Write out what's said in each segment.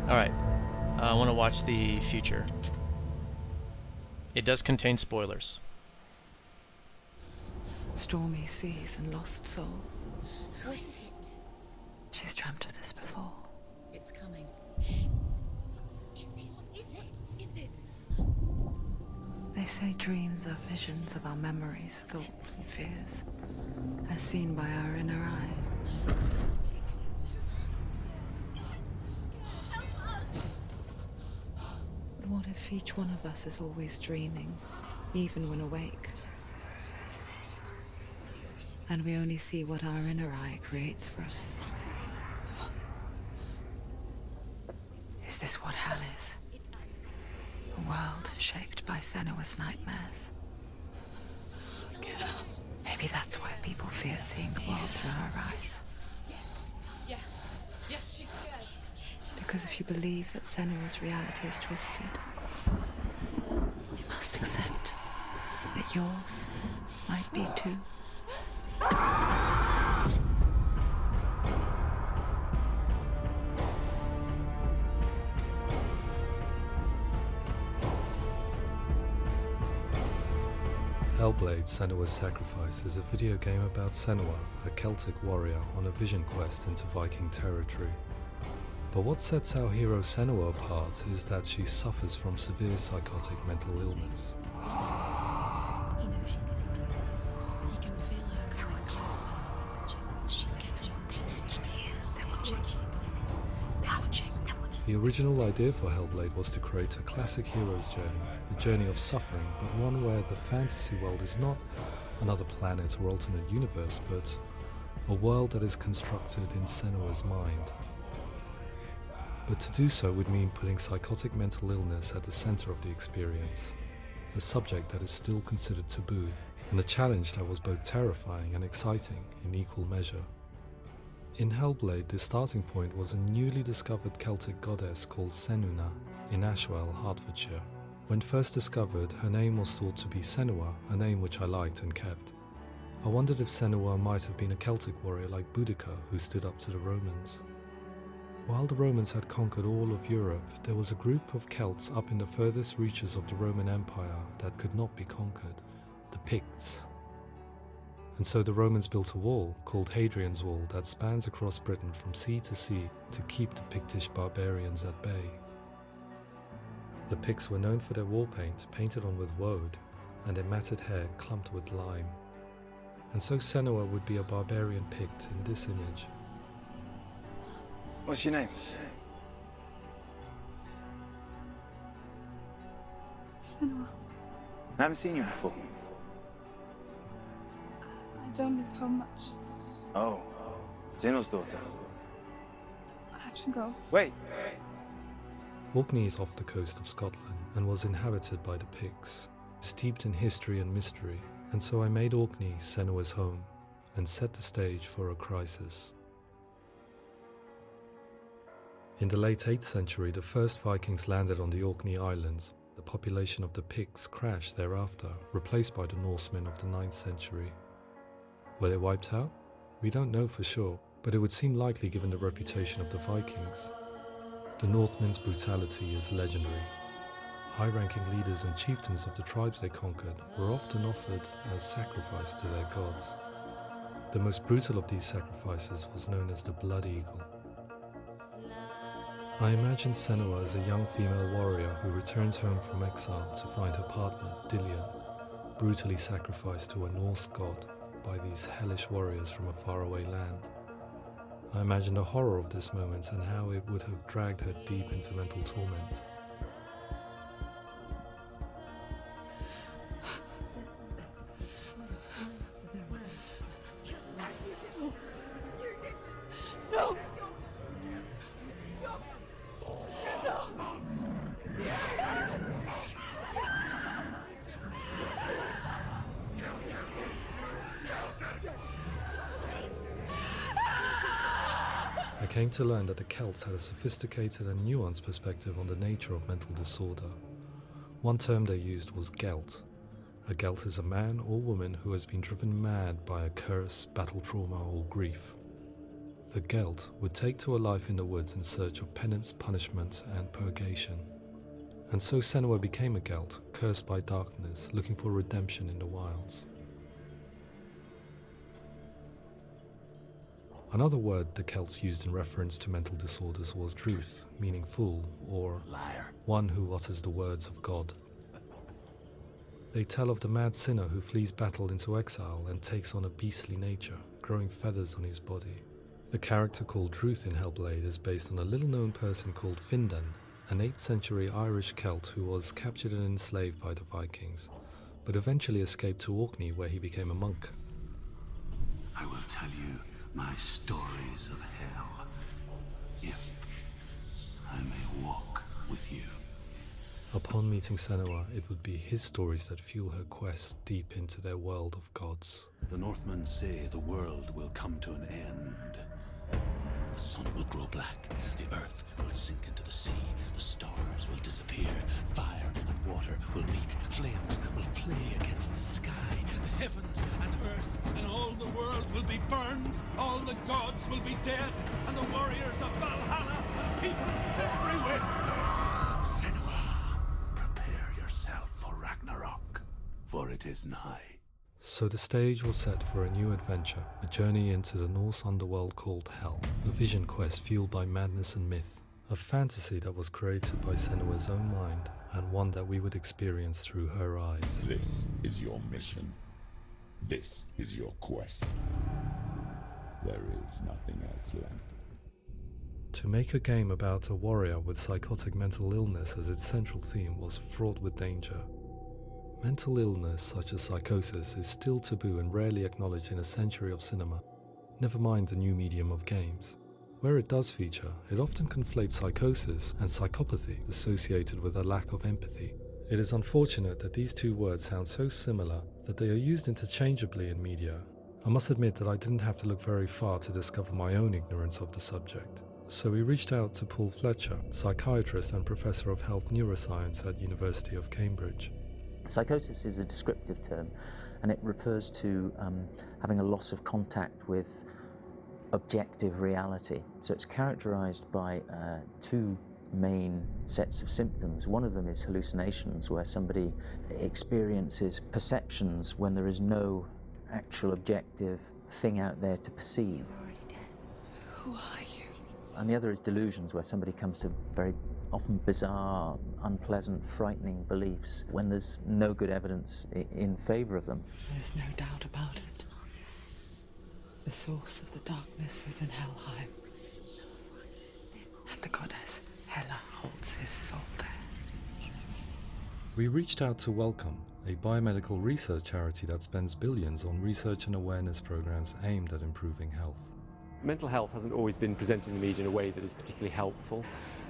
Alright, I want to watch the future. It does contain spoilers. Stormy seas and lost souls. Who is it? She's dreamt of this before. It's coming. Is it? They say dreams are visions of our memories, thoughts and fears, as seen by our inner eye. But what if each one of us is always dreaming, even when awake? And we only see what our inner eye creates for us. Is this what hell is? A world shaped by Senua's nightmares. Maybe that's why people fear seeing the world through her eyes. Yes, she's scared. Because if you believe that Senua's reality is twisted, you must accept that yours might be too. Hellblade Senua's Sacrifice is a video game about Senua, a Celtic warrior on a vision quest into Viking territory. But what sets our hero Senua apart is that she suffers from severe psychotic mental illness. He knows she's getting closer. He can feel her coming closer. She's getting closer. They're watching. The original idea for Hellblade was to create a classic hero's journey, a journey of suffering, but one where the fantasy world is not another planet or alternate universe, but a world that is constructed in Senua's mind. But to do so would mean putting psychotic mental illness at the center of the experience, a subject that is still considered taboo, and a challenge that was both terrifying and exciting in equal measure. In Hellblade, the starting point was a newly discovered Celtic goddess called Senuna in Ashwell, Hertfordshire. When first discovered, her name was thought to be Senua, a name which I liked and kept. I wondered if Senua might have been a Celtic warrior like Boudica who stood up to the Romans. While the Romans had conquered all of Europe, there was a group of Celts up in the furthest reaches of the Roman Empire that could not be conquered, the Picts. And so the Romans built a wall, called Hadrian's Wall, that spans across Britain from sea to sea to keep the Pictish barbarians at bay. The Picts were known for their war paint, painted on with woad, and their matted hair clumped with lime. And so Senua would be a barbarian Pict in this image. What's your name? Senua. I haven't seen you before. I don't leave home much. Oh, Zeno's daughter. I have to go. Wait. Orkney is off the coast of Scotland and was inhabited by the Picts, steeped in history and mystery, and so I made Orkney Senua's home and set the stage for a crisis. In the late 8th century, the first Vikings landed on the Orkney Islands. The population of the Picts crashed thereafter, replaced by the Norsemen of the 9th century. Were they wiped out? We don't know for sure, but it would seem likely given the reputation of the Vikings. The Northmen's brutality is legendary. High-ranking leaders and chieftains of the tribes they conquered were often offered as sacrifice to their gods. The most brutal of these sacrifices was known as the Blood Eagle. I imagine Senua as a young female warrior who returns home from exile to find her partner, Dillion, brutally sacrificed to a Norse god by these hellish warriors from a faraway land. I imagine the horror of this moment and how it would have dragged her deep into mental torment. No! I came to learn that the Celts had a sophisticated and nuanced perspective on the nature of mental disorder. One term they used was gelt. A gelt is a man or woman who has been driven mad by a curse, battle trauma, or grief. the Gelt would take to a life in the woods in search of penance, punishment, and purgation. And so Senua became a Gelt, cursed by darkness, looking for redemption in the wilds. Another word the Celts used in reference to mental disorders was truth, meaning fool, or Liar. one who utters the words of God. They tell of the mad sinner who flees battle into exile and takes on a beastly nature, growing feathers on his body. The character called Truth in Hellblade is based on a little-known person called Findan, an 8th century Irish Celt who was captured and enslaved by the Vikings, but eventually escaped to Orkney where he became a monk. I will tell you my stories of hell, if I may walk with you. Upon meeting Senua, it would be his stories that fuel her quest deep into their world of gods. The Northmen say the world will come to an end. The sun will grow black, the earth will sink into the sea, the stars will disappear, fire and water will meet, flames will play against the sky, the heavens and earth and all the world will be burned, all the gods will be dead, and the warriors of Valhalla and people everywhere. Senua, prepare yourself for Ragnarok, for it is nigh. So the stage was set for a new adventure, a journey into the Norse underworld called Hell, a vision quest fueled by madness and myth, a fantasy that was created by Senua's own mind, and one that we would experience through her eyes. This is your mission. This is your quest. There is nothing else left. To make a game about a warrior with psychotic mental illness as its central theme was fraught with danger. Mental illness such as psychosis is still taboo and rarely acknowledged in a century of cinema, never mind the new medium of games. Where it does feature, it often conflates psychosis and psychopathy associated with a lack of empathy. It is unfortunate that these two words sound so similar that they are used interchangeably in media. I must admit that I didn't have to look very far to discover my own ignorance of the subject. So we reached out to Paul Fletcher, psychiatrist and professor of health neuroscience at University of Cambridge. Psychosis is a descriptive term, and it refers to having a loss of contact with objective reality. So it's characterized by two main sets of symptoms. One of them is hallucinations, where somebody experiences perceptions when there is no actual objective thing out there to perceive. You're already dead. Who are you? And the other is delusions, where somebody comes to very often bizarre, unpleasant, frightening beliefs when there's no good evidence in favor of them. There's no doubt about it. The source of the darkness is in Helheim. And the goddess Hela holds his soul there. We reached out to Welcome, a biomedical research charity that spends billions on research and awareness programs aimed at improving health. Mental health hasn't always been presented in the media in a way that is particularly helpful.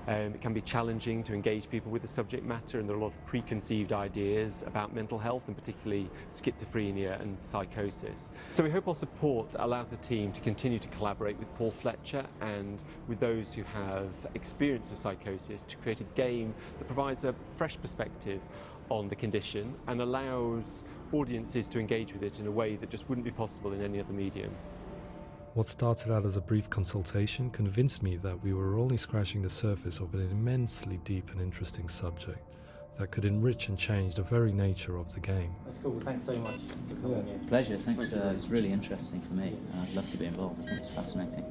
It can be challenging to engage people with the subject matter, and there are a lot of preconceived ideas about mental health, and particularly schizophrenia and psychosis. So we hope our support allows the team to continue to collaborate with Paul Fletcher and with those who have experience of psychosis to create a game that provides a fresh perspective on the condition and allows audiences to engage with it in a way that just wouldn't be possible in any other medium. What started out as a brief consultation convinced me that we were only scratching the surface of an immensely deep and interesting subject that could enrich and change the very nature of the game. That's cool. Thanks so much for coming here. Pleasure. Thanks. It's really interesting for me. I'd love to be involved. I think it's fascinating.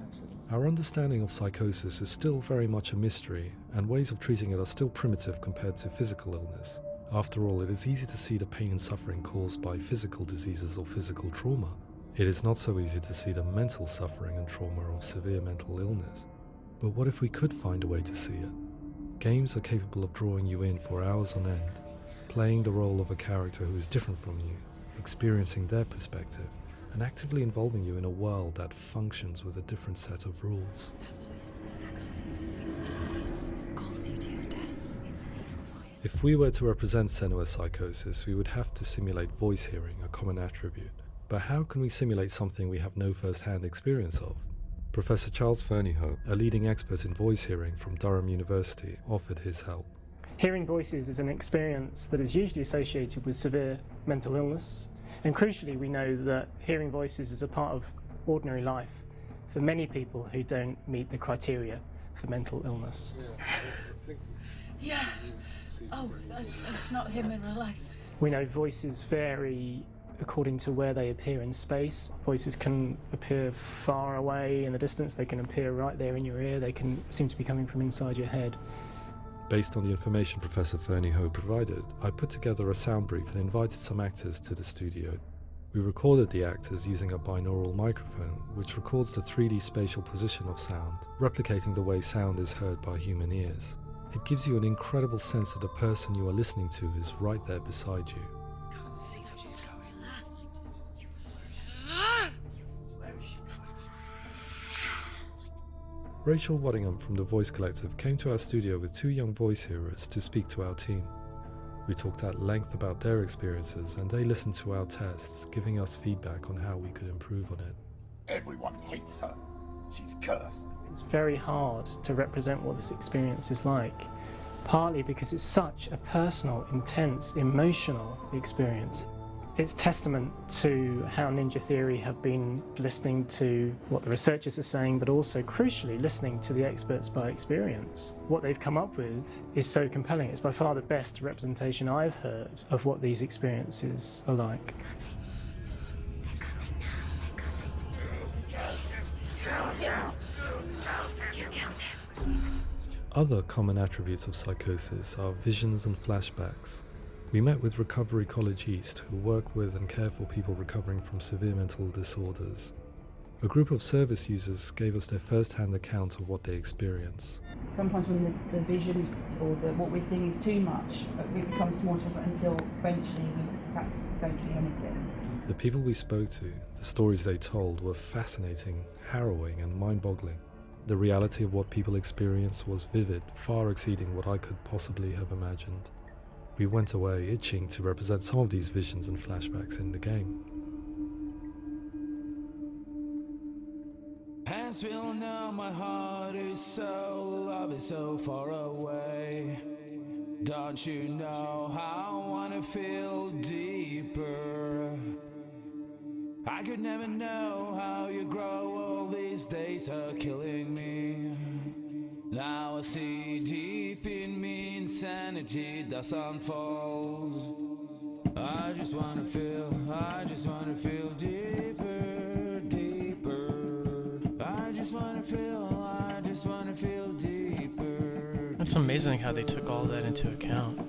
Absolutely. Our understanding of psychosis is still very much a mystery, and ways of treating it are still primitive compared to physical illness. After all, it is easy to see the pain and suffering caused by physical diseases or physical trauma. It is not so easy to see the mental suffering and trauma of severe mental illness. But what if we could find a way to see it? Games are capable of drawing you in for hours on end, playing the role of a character who is different from you, experiencing their perspective, and actively involving you in a world that functions with a different set of rules. If we were to represent Senua's psychosis, we would have to simulate voice hearing, a common attribute. But how can we simulate something we have no first-hand experience of? Professor Charles Fernyhough, a leading expert in voice hearing from Durham University, offered his help. Hearing voices is an experience that is usually associated with severe mental illness, and crucially we know that hearing voices is a part of ordinary life for many people who don't meet the criteria for mental illness. Yeah. Oh, that's not him in real life. We know voices vary according to where they appear in space. Voices can appear far away in the distance, they can appear right there in your ear, they can seem to be coming from inside your head. Based on the information Professor Fernie Ho provided, I put together a sound brief and invited some actors to the studio. We recorded the actors using a binaural microphone, which records the 3D spatial position of sound, replicating the way sound is heard by human ears. It gives you an incredible sense that the person you are listening to is right there beside you. Can't see where she's going. Rachel Waddingham from the Voice Collective came to our studio with 2 young voice hearers to speak to our team. We talked at length about their experiences and they listened to our tests, giving us feedback on how we could improve on it. Everyone hates her. She's cursed. It's very hard to represent what this experience is like, partly because it's such a personal, intense, emotional experience. It's testament to how Ninja Theory have been listening to what the researchers are saying, but also, crucially, listening to the experts by experience. What they've come up with is so compelling. It's by far the best representation I've heard of what these experiences are like. Other common attributes of psychosis are visions and flashbacks. We met with Recovery College East, who work with and care for people recovering from severe mental disorders. A group of service users gave us their first-hand account of what they experience. Sometimes when the visions or what we're seeing is too much, we become small until eventually we perhaps don't see anything. The people we spoke to, the stories they told, were fascinating, harrowing and mind-boggling. The reality of what people experienced was vivid, far exceeding what I could possibly have imagined. We went away itching to represent some of these visions and flashbacks in the game. As we all know, my heart is so, love is so far away. Don't you know how I wanna feel deeper? I could never know how you grow, all these days are killing me. Now I see deep in me insanity does unfold. I just wanna feel deeper, deeper. I just wanna feel deeper. That's amazing how they took all that into account.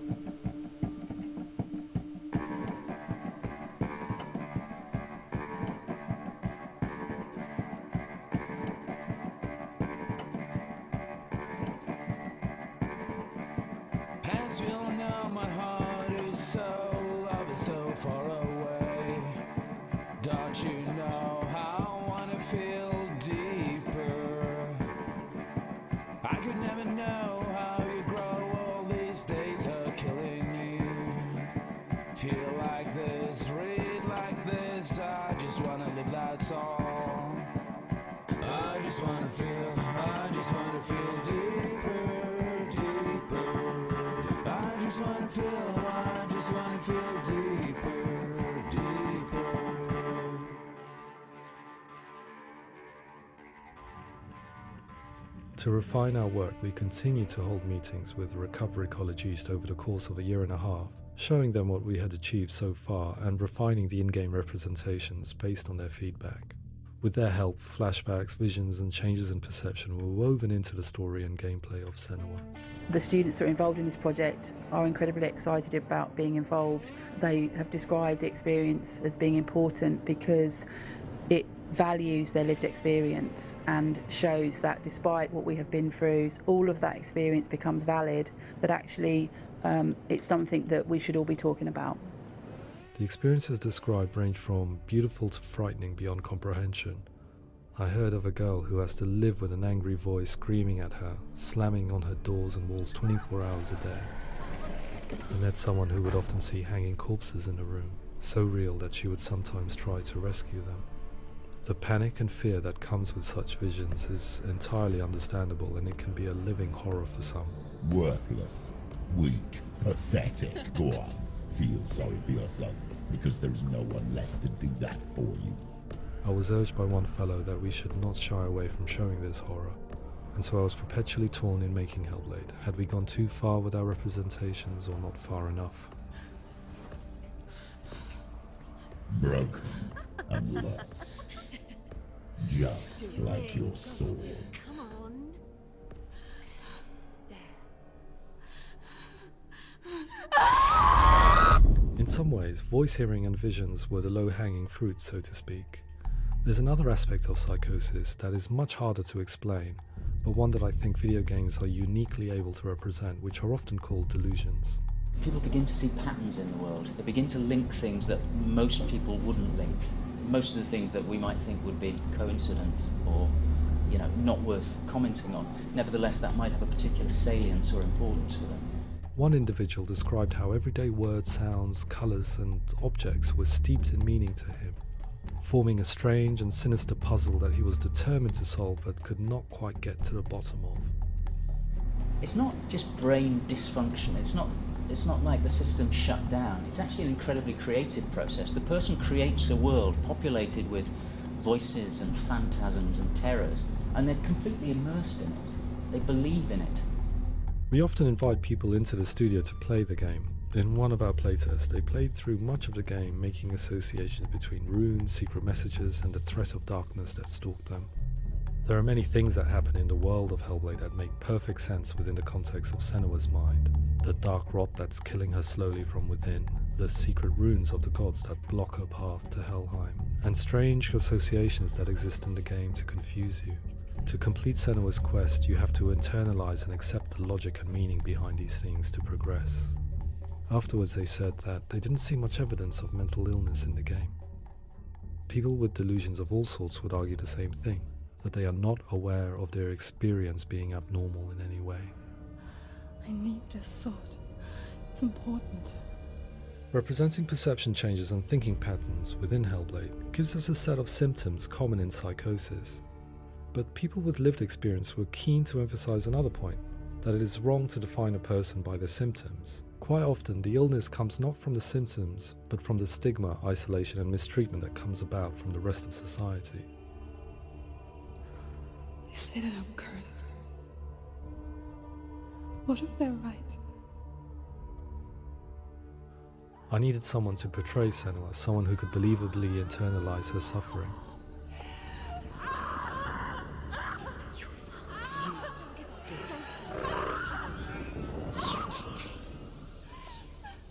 As we all know, my heart is so, love is so far away. Don't you know how I wanna feel deeper? I could never know how you grow, all these days are killing me. Feel like this, read like this, I just wanna live, that's all. I just wanna feel deeper, deeper. I just wanna feel deeper, deeper. To refine our work, we continue to hold meetings with Recovery College East over the course of a year and a half, showing them what we had achieved so far and refining the in-game representations based on their feedback. With their help, flashbacks, visions and changes in perception were woven into the story and gameplay of Senua. The students that are involved in this project are incredibly excited about being involved. They have described the experience as being important because it values their lived experience and shows that despite what we have been through, all of that experience becomes valid, that actually it's something that we should all be talking about. The experiences described range from beautiful to frightening beyond comprehension. I heard of a girl who has to live with an angry voice screaming at her, slamming on her doors and walls 24 hours a day. I met someone who would often see hanging corpses in a room, so real that she would sometimes try to rescue them. The panic and fear that comes with such visions is entirely understandable, and it can be a living horror for some. Worthless, weak, pathetic. Go on, feel sorry for yourself, because there's no one left to do that for you. I was urged by one fellow that we should not shy away from showing this horror, and so I was perpetually torn in making Hellblade. Had we gone too far with our representations or not far enough? Broken and lost. Just like your sword. Come on. In some ways, voice hearing and visions were the low-hanging fruit, so to speak. There's another aspect of psychosis that is much harder to explain, but one that I think video games are uniquely able to represent, which are often called delusions. People begin to see patterns in the world. They begin to link things that most people wouldn't link. Most of the things that we might think would be coincidence or, not worth commenting on. Nevertheless, that might have a particular salience or importance for them. One individual described how everyday words, sounds, colours and objects were steeped in meaning to him, forming a strange and sinister puzzle that he was determined to solve but could not quite get to the bottom of. It's not just brain dysfunction. It's not like the system shut down. It's actually an incredibly creative process. The person creates a world populated with voices and phantasms and terrors, and they're completely immersed in it. They believe in it. We often invite people into the studio to play the game. In one of our playtests, they played through much of the game, making associations between runes, secret messages, and the threat of darkness that stalked them. There are many things that happen in the world of Hellblade that make perfect sense within the context of Senua's mind. The dark rot that's killing her slowly from within, the secret runes of the gods that block her path to Helheim, and strange associations that exist in the game to confuse you. To complete Senua's quest, you have to internalize and accept the logic and meaning behind these things to progress. Afterwards they said that they didn't see much evidence of mental illness in the game. People with delusions of all sorts would argue the same thing, that they are not aware of their experience being abnormal in any way. I need this sword. It's important. Representing perception changes and thinking patterns within Hellblade gives us a set of symptoms common in psychosis. But people with lived experience were keen to emphasize another point, that it is wrong to define a person by their symptoms. Quite often, the illness comes not from the symptoms, but from the stigma, isolation and mistreatment that comes about from the rest of society. They say that I'm cursed. What if they're right? I needed someone to portray Senua, someone who could believably internalize her suffering.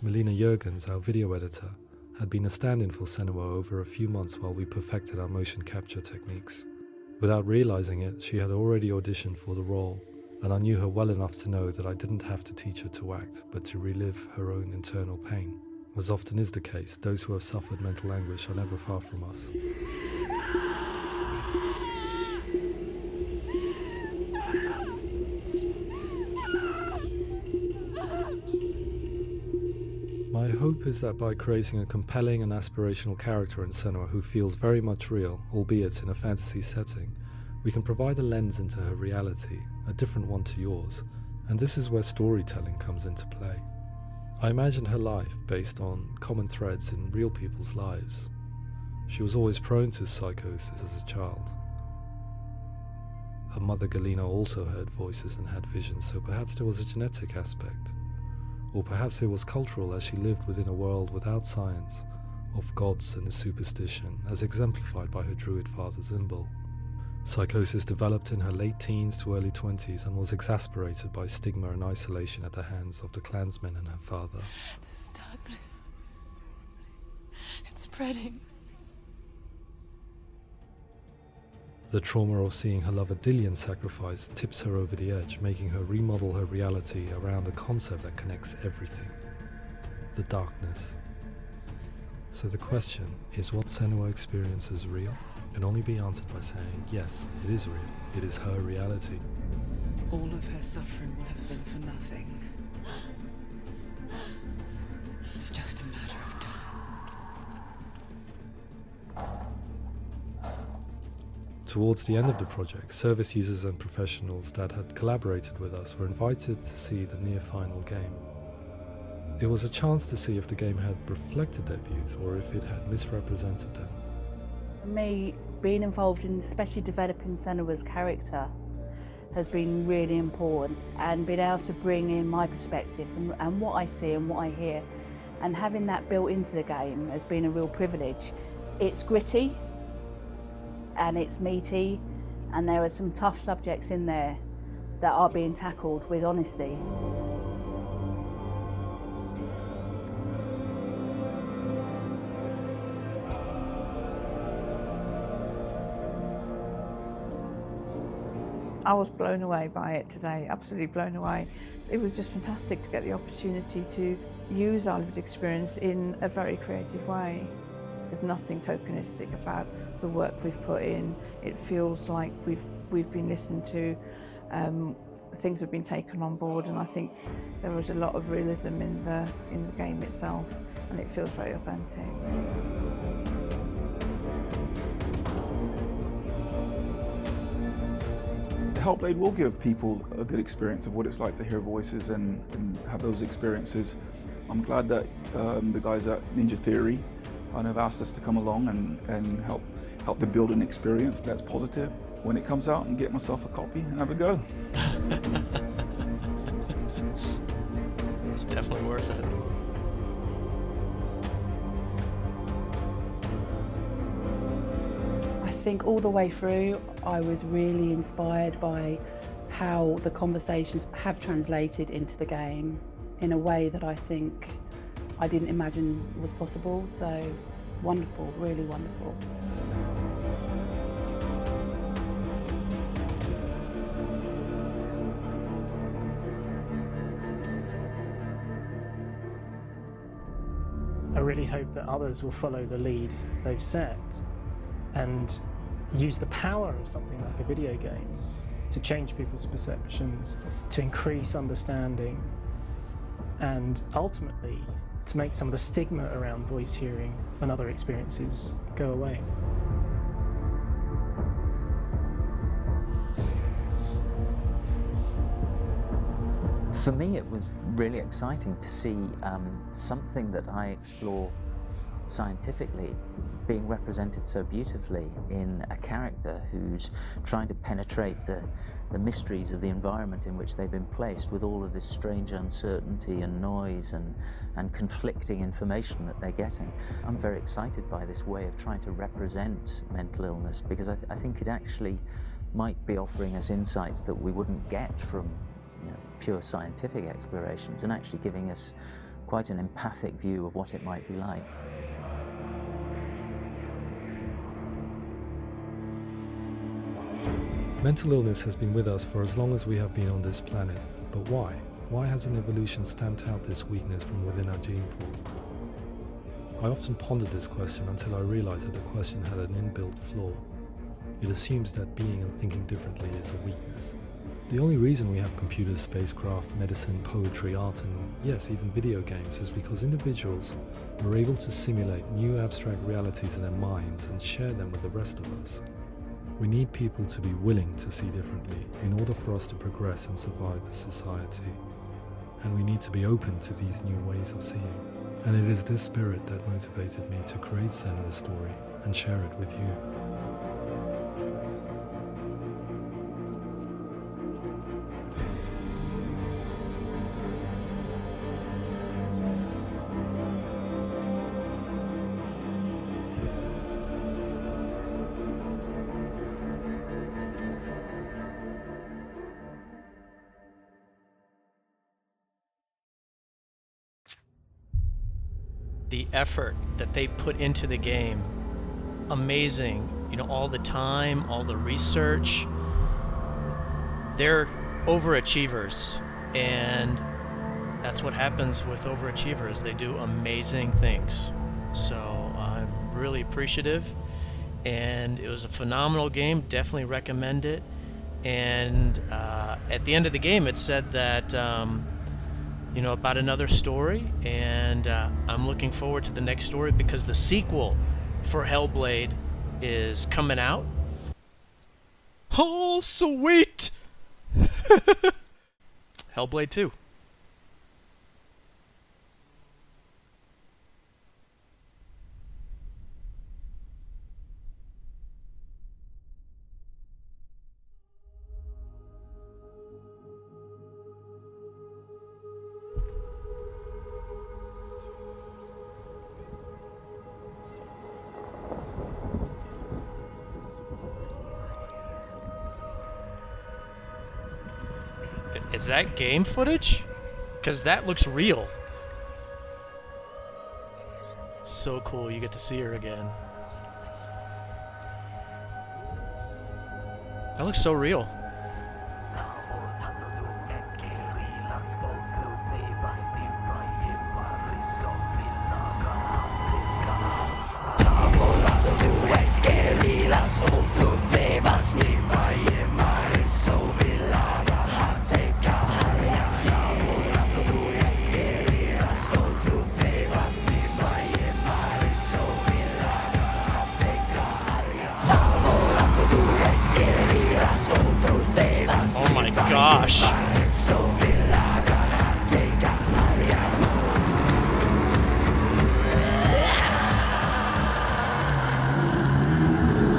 Melina Jurgens, our video editor, had been a stand-in for Senua over a few months while we perfected our motion capture techniques. Without realizing it, she had already auditioned for the role, and I knew her well enough to know that I didn't have to teach her to act, but to relive her own internal pain. As often is the case, those who have suffered mental anguish are never far from us. My hope is that by creating a compelling and aspirational character in Senua who feels very much real, albeit in a fantasy setting, we can provide a lens into her reality, a different one to yours, and this is where storytelling comes into play. I imagined her life based on common threads in real people's lives. She was always prone to psychosis as a child. Her mother Galina also heard voices and had visions, so perhaps there was a genetic aspect. Or perhaps it was cultural, as she lived within a world without science, of gods and a superstition, as exemplified by her druid father Zimbal. Psychosis developed in her late teens to early 20s and was exacerbated by stigma and isolation at the hands of the clansmen and her father. This darkness. It's spreading. The trauma of seeing her lover Dillion sacrificed tips her over the edge, making her remodel her reality around a concept that connects everything: the darkness. So the question, is what Senua experiences real? Can only be answered by saying, yes, it is real. It is her reality. All of her suffering will have been for nothing. It's just a matter of time. Towards the end of the project, service users and professionals that had collaborated with us were invited to see the near-final game. It was a chance to see if the game had reflected their views or if it had misrepresented them. For me, being involved in especially developing Senua's character has been really important, and being able to bring in my perspective and what I see and what I hear, and having that built into the game has been a real privilege. It's gritty and it's meaty, and there are some tough subjects in there that are being tackled with honesty. I was blown away by it today, absolutely blown away. It was just fantastic to get the opportunity to use our lived experience in a very creative way. There's nothing tokenistic about the work we've put in. It feels like we've been listened to, things have been taken on board, and I think there was a lot of realism in the game itself, and it feels very authentic. Hellblade will give people a good experience of what it's like to hear voices and have those experiences. I'm glad that the guys at Ninja Theory have asked us to come along and help them build an experience that's positive when it comes out, and get myself a copy and have a go. It's definitely worth it. I think all the way through I was really inspired by how the conversations have translated into the game in a way that I think I didn't imagine was possible. So wonderful, really wonderful. I really hope that others will follow the lead they've set and use the power of something like a video game to change people's perceptions, to increase understanding, and ultimately to make some of the stigma around voice hearing and other experiences go away. For me, it was really exciting to see something that I explore scientifically being represented so beautifully in a character who's trying to penetrate the mysteries of the environment in which they've been placed, with all of this strange uncertainty and noise and conflicting information that they're getting. I'm very excited by this way of trying to represent mental illness, because I think it actually might be offering us insights that we wouldn't get from pure scientific explorations, and actually giving us quite an empathic view of what it might be like. Mental illness has been with us for as long as we have been on this planet, but why? Why hasn't evolution stamped out this weakness from within our gene pool? I often pondered this question until I realized that the question had an inbuilt flaw. It assumes that being and thinking differently is a weakness. The only reason we have computers, spacecraft, medicine, poetry, art, and yes, even video games is because individuals are able to simulate new abstract realities in their minds and share them with the rest of us. We need people to be willing to see differently in order for us to progress and survive as society. And we need to be open to these new ways of seeing. And it is this spirit that motivated me to create Senua's story and share it with you. The effort that they put into the game, amazing. All the time, all the research. They're overachievers, and that's what happens with overachievers. They do amazing things. So I'm really appreciative, and it was a phenomenal game. Definitely recommend it. And at the end of the game, it said that about another story, and I'm looking forward to the next story, because the sequel for Hellblade is coming out. Oh, sweet! Hellblade 2. Is that game footage? Because that looks real. So cool, you get to see her again. That looks so real. Oh my gosh.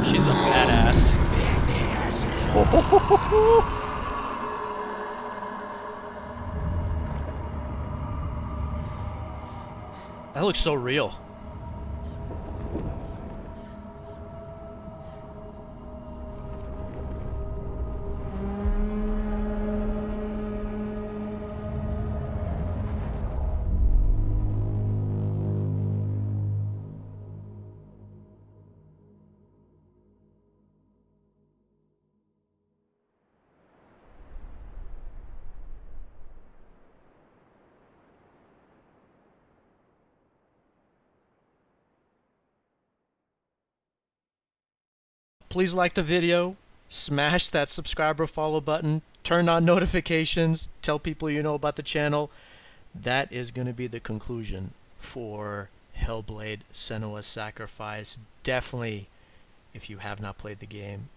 She's a badass. That looks so real. Please like the video, smash that subscribe or follow button, turn on notifications, tell people you know about the channel. That is going to be the conclusion for Hellblade Senua's Sacrifice. Definitely, if you have not played the game,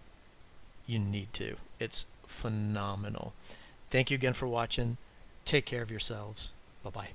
you need to. It's phenomenal. Thank you again for watching. Take care of yourselves. Bye-bye.